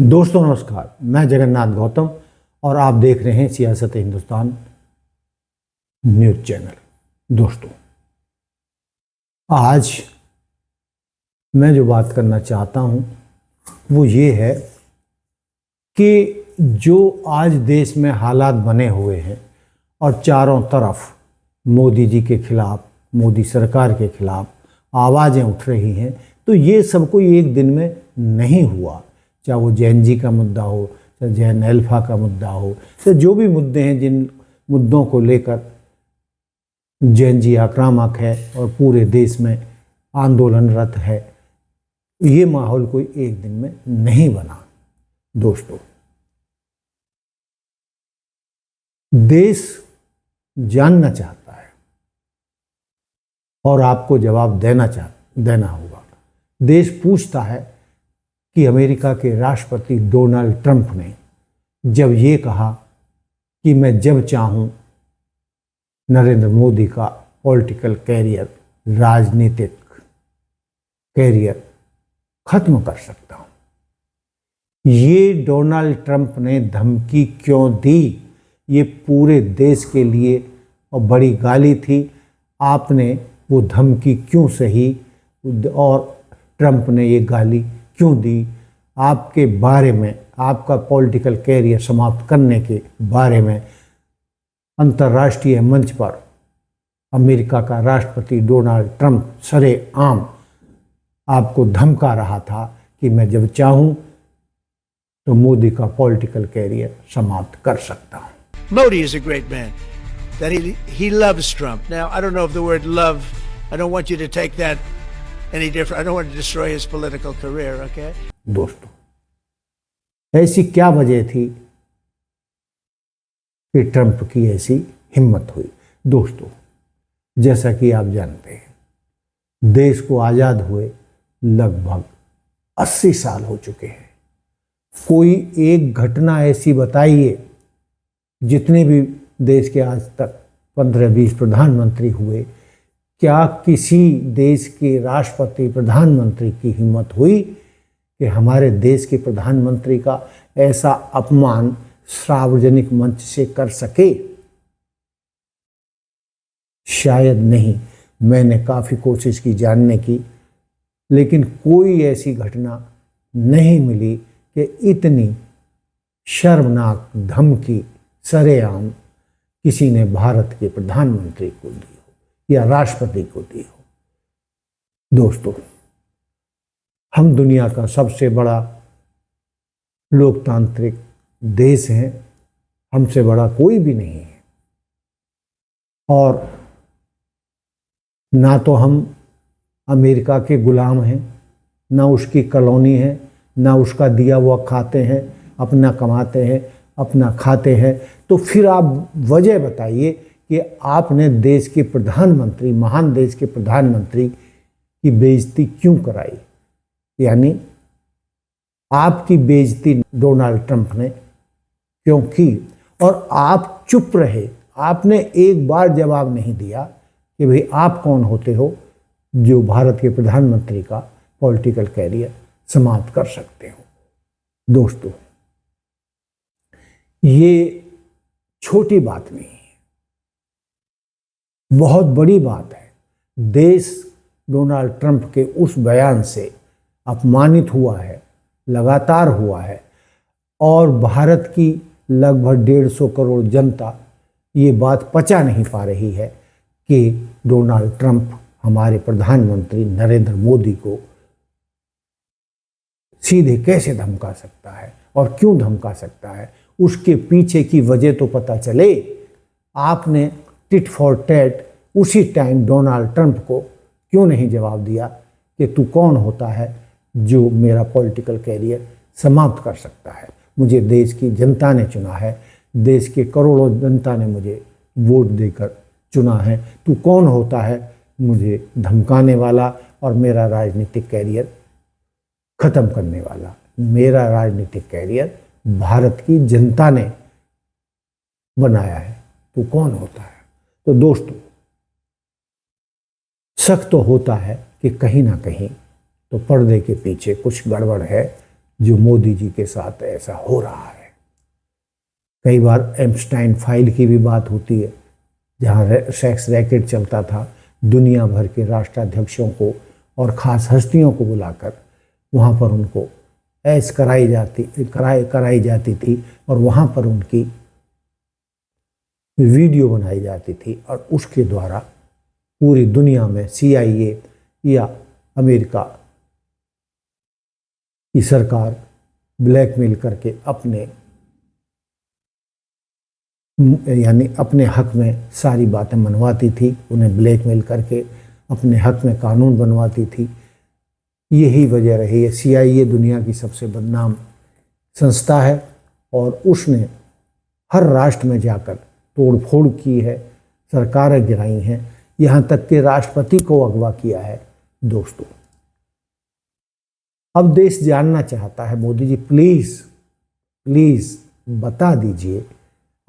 दोस्तों नमस्कार, मैं जगन्नाथ गौतम और आप देख रहे हैं सियासत हिंदुस्तान न्यूज़ चैनल। दोस्तों, आज मैं जो बात करना चाहता हूं वो ये है कि जो आज देश में हालात बने हुए हैं और चारों तरफ मोदी जी के खिलाफ, मोदी सरकार के खिलाफ आवाज़ें उठ रही हैं, तो ये सब कोई एक दिन में नहीं हुआ। चाहे वो जैन जी का मुद्दा हो, चाहे जैन अल्फा का मुद्दा हो, चाहे जो भी मुद्दे हैं, जिन मुद्दों को लेकर जैन जी आक्रामक है और पूरे देश में आंदोलनरत है, ये माहौल कोई एक दिन में नहीं बना। दोस्तों, देश जानना चाहता है और आपको जवाब देना होगा। देश पूछता है कि अमेरिका के राष्ट्रपति डोनाल्ड ट्रंप ने जब ये कहा कि मैं जब चाहूं नरेंद्र मोदी का पॉलिटिकल कैरियर, राजनीतिक कैरियर खत्म कर सकता हूं, ये डोनाल्ड ट्रंप ने धमकी क्यों दी? ये पूरे देश के लिए और बड़ी गाली थी। आपने वो धमकी क्यों सही और ट्रंप ने ये गाली क्यों दी? आपके बारे में, आपका पॉलिटिकल कैरियर समाप्त करने के बारे में अंतर्राष्ट्रीय मंच पर अमेरिका का राष्ट्रपति डोनाल्ड ट्रंप सरेआम आपको धमका रहा था कि मैं जब चाहूं तो मोदी का पॉलिटिकल कैरियर समाप्त कर सकता हूं। Modi is a great man. That he loves Trump. Now, I don't know if the word love, I don't want you to take that any different. I don't want to destroy his political career, okay? दोस्तों, ऐसी क्या वजह थी कि Trump की ऐसी हिम्मत हुई? दोस्तों, जैसा कि आप जानते हैं, देश को आज़ाद हुए लगभग 80 साल हो चुके हैं। कोई एक घटना ऐसी बताइए, जितने भी देश के आज तक 15-20 प्रधानमंत्री हुए, क्या किसी देश के राष्ट्रपति, प्रधानमंत्री की हिम्मत हुई कि हमारे देश के प्रधानमंत्री का ऐसा अपमान सार्वजनिक मंच से कर सके? शायद नहीं। मैंने काफ़ी कोशिश की जानने की, लेकिन कोई ऐसी घटना नहीं मिली कि इतनी शर्मनाक धमकी सरेआम किसी ने भारत के प्रधानमंत्री को दी हो या राष्ट्रपति को दी हो। दोस्तों, हम दुनिया का सबसे बड़ा लोकतांत्रिक देश हैं, हमसे बड़ा कोई भी नहीं है, और ना तो हम अमेरिका के गुलाम हैं, ना उसकी कॉलोनी है, ना उसका दिया हुआ खाते हैं, अपना कमाते हैं, अपना खाते हैं। तो फिर आप वजह बताइए कि आपने देश के प्रधानमंत्री, महान देश के प्रधानमंत्री की बेइज्जती क्यों कराई? यानी आपकी बेइज्जती डोनाल्ड ट्रंप ने क्यों की और आप चुप रहे? आपने एक बार जवाब नहीं दिया कि भाई आप कौन होते हो जो भारत के प्रधानमंत्री का पॉलिटिकल कैरियर समाप्त कर सकते हो। दोस्तों, ये छोटी बात नहीं है, बहुत बड़ी बात है। देश डोनाल्ड ट्रंप के उस बयान से अपमानित हुआ है, लगातार हुआ है, और भारत की लगभग 150 करोड़ जनता ये बात पचा नहीं पा रही है कि डोनाल्ड ट्रंप हमारे प्रधानमंत्री नरेंद्र मोदी को सीधे कैसे धमका सकता है और क्यों धमका सकता है। उसके पीछे की वजह तो पता चले। आपने टिट फॉर टैट उसी टाइम डोनाल्ड ट्रंप को क्यों नहीं जवाब दिया कि तू कौन होता है जो मेरा पॉलिटिकल कैरियर समाप्त कर सकता है? मुझे देश की जनता ने चुना है, देश के करोड़ों जनता ने मुझे वोट देकर चुना है। तू कौन होता है मुझे धमकाने वाला और मेरा राजनीतिक कैरियर ख़त्म करने वाला? मेरा राजनीतिक कैरियर भारत की जनता ने बनाया है, तो कौन होता है? तो दोस्तों, शक तो होता है कि कहीं ना कहीं तो पर्दे के पीछे कुछ गड़बड़ है, जो मोदी जी के साथ ऐसा हो रहा है। कई बार एप्स्टाइन फाइल की भी बात होती है, जहाँ सेक्स रैकेट चलता था। दुनिया भर के राष्ट्राध्यक्षों को और ख़ास हस्तियों को बुलाकर वहाँ पर उनको ऐश कराई जाती थी और वहाँ पर उनकी वीडियो बनाई जाती थी और उसके द्वारा पूरी दुनिया में CIA या अमेरिका की सरकार ब्लैकमेल करके अपने हक में सारी बातें मनवाती थी, उन्हें ब्लैकमेल करके अपने हक में कानून बनवाती थी। यही वजह रही है। CIA दुनिया की सबसे बदनाम संस्था है और उसने हर राष्ट्र में जाकर तोड़फोड़ की है, सरकारें गिराई हैं, यहाँ तक कि राष्ट्रपति को अगवा किया है। दोस्तों, अब देश जानना चाहता है, मोदी जी प्लीज़ बता दीजिए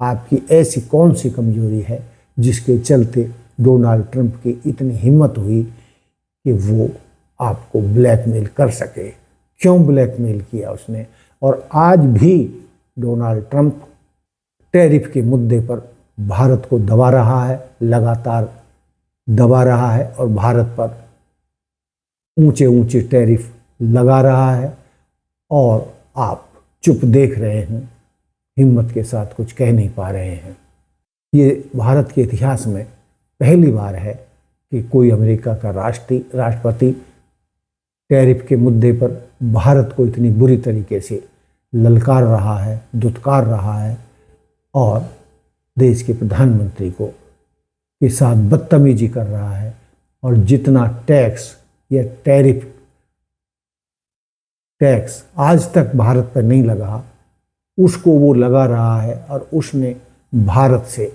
आपकी ऐसी कौन सी कमजोरी है जिसके चलते डोनाल्ड ट्रंप की इतनी हिम्मत हुई कि वो आपको ब्लैकमेल कर सके। क्यों ब्लैकमेल किया उसने? और आज भी डोनाल्ड ट्रंप टैरिफ के मुद्दे पर भारत को दबा रहा है, लगातार दबा रहा है और भारत पर ऊंचे ऊंचे टैरिफ लगा रहा है और आप चुप देख रहे हैं, हिम्मत के साथ कुछ कह नहीं पा रहे हैं। ये भारत के इतिहास में पहली बार है कि कोई अमेरिका का राष्ट्रपति टैरिफ के मुद्दे पर भारत को इतनी बुरी तरीके से ललकार रहा है, दुत्कार रहा है और देश के प्रधानमंत्री के साथ बदतमीजी कर रहा है। और जितना टैक्स या टैक्स आज तक भारत पर नहीं लगा, उसको वो लगा रहा है। और उसने भारत से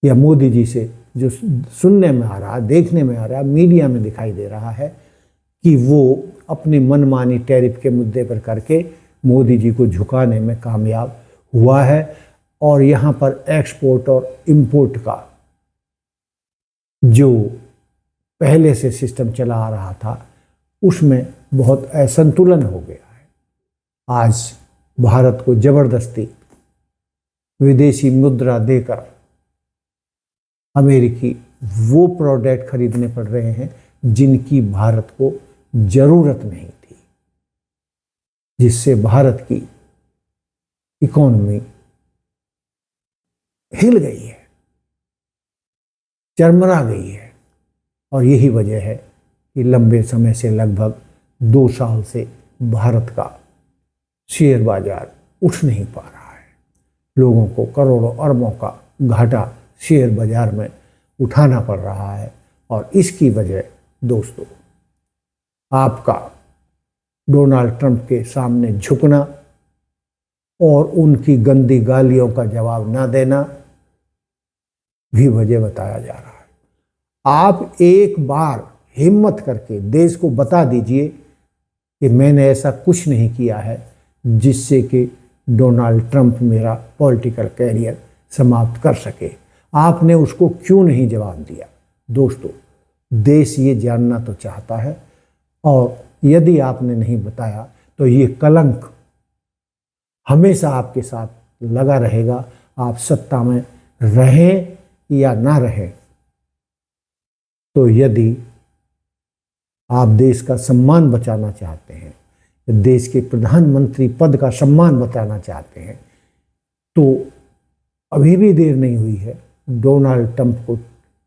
या मोदी जी से जो सुनने में आ रहा, देखने में आ रहा, मीडिया में दिखाई दे रहा है कि वो अपनी मनमानी टैरिफ के मुद्दे पर करके मोदी जी को झुकाने में कामयाब हुआ है। और यहाँ पर एक्सपोर्ट और इंपोर्ट का जो पहले से सिस्टम चला आ रहा था, उसमें बहुत असंतुलन हो गया है। आज भारत को जबरदस्ती विदेशी मुद्रा देकर अमेरिकी वो प्रोडक्ट खरीदने पड़ रहे हैं जिनकी भारत को जरूरत नहीं थी, जिससे भारत की इकोनॉमी हिल गई है, चरमरा गई है। और यही वजह है कि लंबे समय से, लगभग 2 साल से भारत का शेयर बाजार उठ नहीं पा रहा है। लोगों को करोड़ों अरबों का घाटा शेयर बाजार में उठाना पड़ रहा है। और इसकी वजह दोस्तों, आपका डोनाल्ड ट्रंप के सामने झुकना और उनकी गंदी गालियों का जवाब ना देना भी वजह बताया जा रहा है। आप एक बार हिम्मत करके देश को बता दीजिए कि मैंने ऐसा कुछ नहीं किया है जिससे कि डोनाल्ड ट्रंप मेरा पॉलिटिकल कैरियर समाप्त कर सके। आपने उसको क्यों नहीं जवाब दिया? दोस्तों, देश ये जानना तो चाहता है और यदि आपने नहीं बताया तो ये कलंक हमेशा आपके साथ लगा रहेगा। आप सत्ता में रहें या ना रहें, तो यदि आप देश का सम्मान बचाना चाहते हैं, देश के प्रधानमंत्री पद का सम्मान बचाना चाहते हैं, तो अभी भी देर नहीं हुई है। डोनाल्ड ट्रंप को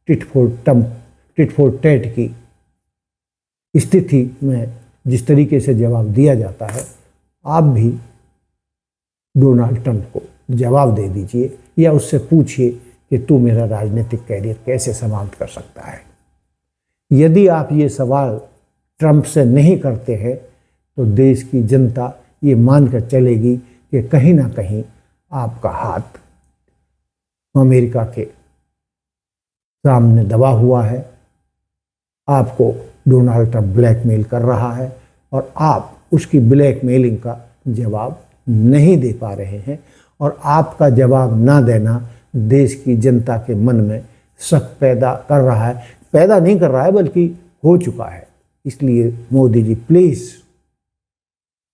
टिट फॉर टैट की स्थिति में जिस तरीके से जवाब दिया जाता है, आप भी डोनाल्ड ट्रंप को जवाब दे दीजिए या उससे पूछिए कि तू मेरा राजनीतिक कैरियर कैसे समाप्त कर सकता है। यदि आप ये सवाल ट्रंप से नहीं करते हैं तो देश की जनता ये मानकर चलेगी कि कहीं ना कहीं आपका हाथ अमेरिका के सामने दबा हुआ है, आपको डोनाल्ड ट्रंप ब्लैकमेल कर रहा है और आप उसकी ब्लैकमेलिंग का जवाब नहीं दे पा रहे हैं। और आपका जवाब ना देना देश की जनता के मन में शक पैदा कर रहा है, पैदा नहीं कर रहा है बल्कि हो चुका है। इसलिए मोदी जी प्लीज़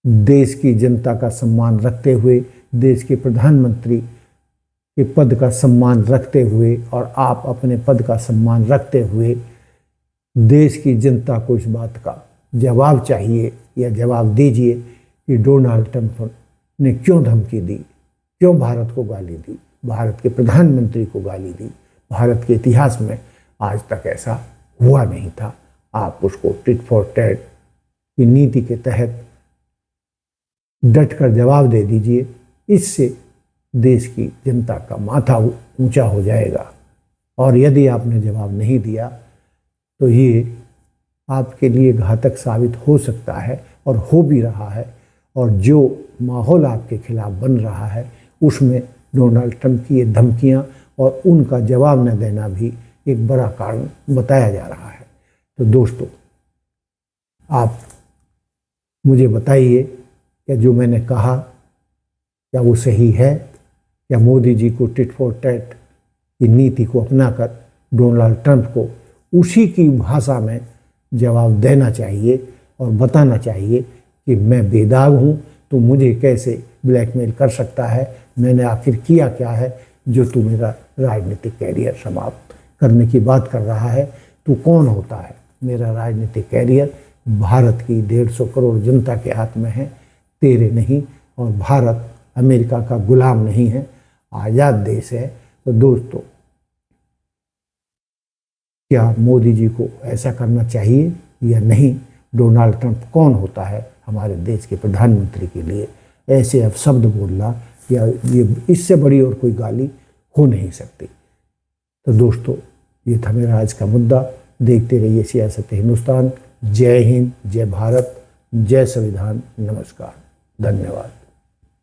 देश की जनता का सम्मान रखते हुए, देश के प्रधानमंत्री के पद का सम्मान रखते हुए और आप अपने पद का सम्मान रखते हुए देश की जनता को इस बात का जवाब चाहिए या जवाब दीजिए कि डोनाल्ड ट्रंप ने क्यों धमकी दी, क्यों भारत को गाली दी, भारत के प्रधानमंत्री को गाली दी। भारत के इतिहास में आज तक ऐसा हुआ नहीं था। आप उसको टिट फॉर टैट की नीति के तहत डट कर जवाब दे दीजिए। इससे देश की जनता का माथा ऊंचा हो जाएगा। और यदि आपने जवाब नहीं दिया तो ये आपके लिए घातक साबित हो सकता है और हो भी रहा है। और जो माहौल आपके खिलाफ बन रहा है उसमें डोनाल्ड ट्रंप की ये धमकियां और उनका जवाब न देना भी एक बड़ा कारण बताया जा रहा है। तो दोस्तों, आप मुझे बताइए क्या जो मैंने कहा क्या वो सही है? क्या मोदी जी को टिट फॉर टैट की नीति को अपनाकर डोनाल्ड ट्रंप को उसी की भाषा में जवाब देना चाहिए और बताना चाहिए कि मैं बेदाग हूँ, तो मुझे कैसे ब्लैकमेल कर सकता है, मैंने आखिर किया क्या है जो तू मेरा राजनीतिक कैरियर समाप्त करने की बात कर रहा है? तू कौन होता है? मेरा राजनीतिक कैरियर भारत की 150 करोड़ जनता के हाथ में है, तेरे नहीं। और भारत अमेरिका का गुलाम नहीं है, आज़ाद देश है। तो दोस्तों, क्या मोदी जी को ऐसा करना चाहिए या नहीं? डोनाल्ड ट्रंप कौन होता है हमारे देश के प्रधानमंत्री के लिए ऐसे अपशब्द बोलना? या ये इससे बड़ी और कोई गाली हो नहीं सकती। तो दोस्तों, ये था मेरा आज का मुद्दा। देखते रहिए सियासत हिंदुस्तान। जय हिंद, जय भारत, जय संविधान। नमस्कार, धन्यवाद।